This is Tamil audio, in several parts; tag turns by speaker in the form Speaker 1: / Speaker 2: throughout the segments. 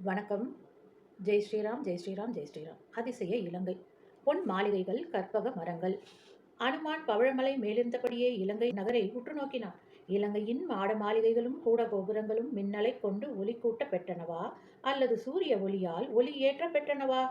Speaker 1: வணக்கம். ஜெய் ஸ்ரீராம், ஜெய் ஸ்ரீராம், ஜெய் ஸ்ரீராம். அதிசய இலங்கை. பொன் மாளிகைகள், கற்பக மரங்கள். அனுமான் பவழமலை மேலிருந்தபடியே இலங்கை நகரை உற்று நோக்கினான். இலங்கையின் மாட மாளிகைகளும் கூட கோபுரங்களும் மின்னலைக் கொண்டு ஒளி கூட்ட பெற்றனவா அல்லது சூரிய ஒளியால் ஒளி ஏற்ற பெற்றனவா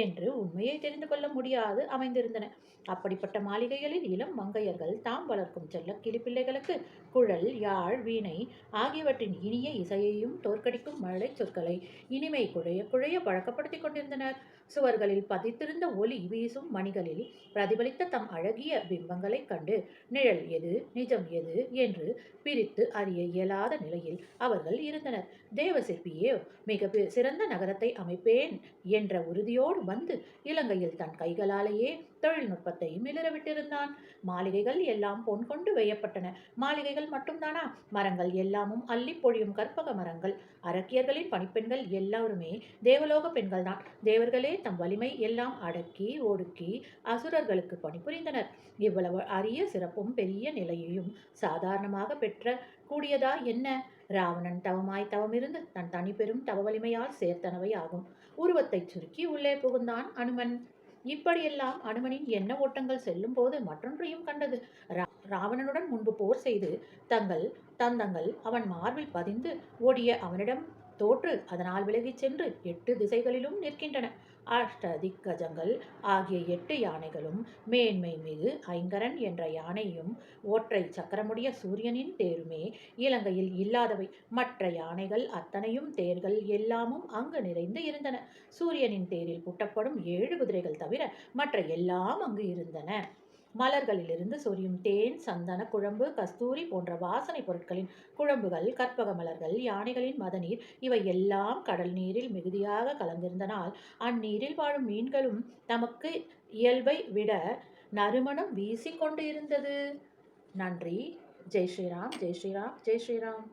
Speaker 1: என்று உண்மையை தெரிந்து கொள்ள முடியாது அமைந்திருந்தன. அப்படிப்பட்ட மாளிகைகளில் இளம் மங்கையர்கள் தாம் வளர்க்கும் செல்ல கிளிப்பிள்ளைகளுக்கு குழல், யாழ், வீணை ஆகியவற்றின் இனிய இசையையும் தோற்கடிக்கும் மழலை சொற்களை இனிமை குழைய குழைய பழக்கப்படுத்திக் கொண்டிருந்தனர். சுவர்களில் பதித்திருந்த ஒளி வீசும் மணிகளில் பிரதிபலித்த தம் அழகிய பிம்பங்களைக் கண்டு நிழல் எது நிஜம் எது என்று பிரித்து அறிய இயலாத நிலையில் அவர்கள் இருந்தனர். தேவசிற்பியே மிக சிறந்த நகரத்தை அமைப்பேன் என்ற உறுதியோடு வந்து இலங்கையில் தன் கைகளாலேயே தொழில்நுட்பத்தை மிளிரவிட்டிருந்தான். மாளிகைகள் எல்லாம் பொன் கொண்டு வேயப்பட்டன. மாளிகைகள் மட்டும்தானா? மரங்கள் எல்லாமும் அள்ளி பொழியும் கற்பக மரங்கள். அரக்கியர்களின் பணிப்பெண்கள் எல்லாருமே தேவலோக பெண்கள்தான். தேவர்களே தம் வலிமை எல்லாம் அடக்கி ஒடுக்கி அசுரர்களுக்கு பணிபுரிந்தனர். இவ்வளவு அரிய சிறப்பும் பெரிய நிலையையும் சாதாரணமாக பெற்ற கூடியதா என்ன? ராவணன் தவமாய் தவமிருந்து தன் தனி பெரும் தவ வலிமையால் சேர்த்தனவை ஆகும். உருவத்தைச் சுருக்கி உள்ளே புகுந்தான் அனுமன். இப்படியெல்லாம் அனுமனின் எண்ண ஓட்டங்கள் செல்லும் போது மற்றொன்றையும் கண்டது. ராவணனுடன் முன்பு போர் செய்து தந்தங்கள் அவன் மார்பில் பதிந்து ஓடிய அவனிடம் தோற்று அதனால் விலகிச் சென்று 8 திசைகளிலும் நிற்கின்றன. அஷ்டதிக்கஜங்கள் ஆகிய 8 யானைகளும் மேன்மை மிகு ஐங்கரன் என்ற யானையும் ஒற்றை சக்கரமுடைய சூரியனின் தேருமே இலங்கையில் இல்லாதவை. மற்ற யானைகள் அத்தனையும் தேர்கள் எல்லாமும் அங்கு நிறைந்து இருந்தன. சூரியனின் தேரில் பூட்டப்படும் 7 குதிரைகள் தவிர மற்ற எல்லாம் அங்கு இருந்தன. மலர்களிலிருந்து சொரியும் தேன், சந்தன குழம்பு, கஸ்தூரி போன்ற வாசனை பொருட்களின் குழம்புகள், கற்பக மலர்கள், யானைகளின் மதநீர் இவை எல்லாம் கடல் நீரில் மிகுதியாக கலந்திருந்தனால் அந்நீரில் வாழும் மீன்களும் தமக்கு இயல்பை விட நறுமணம் வீசிக் கொண்டு இருந்தது. நன்றி. ஜெய் ஸ்ரீராம், ஜெய் ஸ்ரீராம், ஜெய் ஸ்ரீராம்.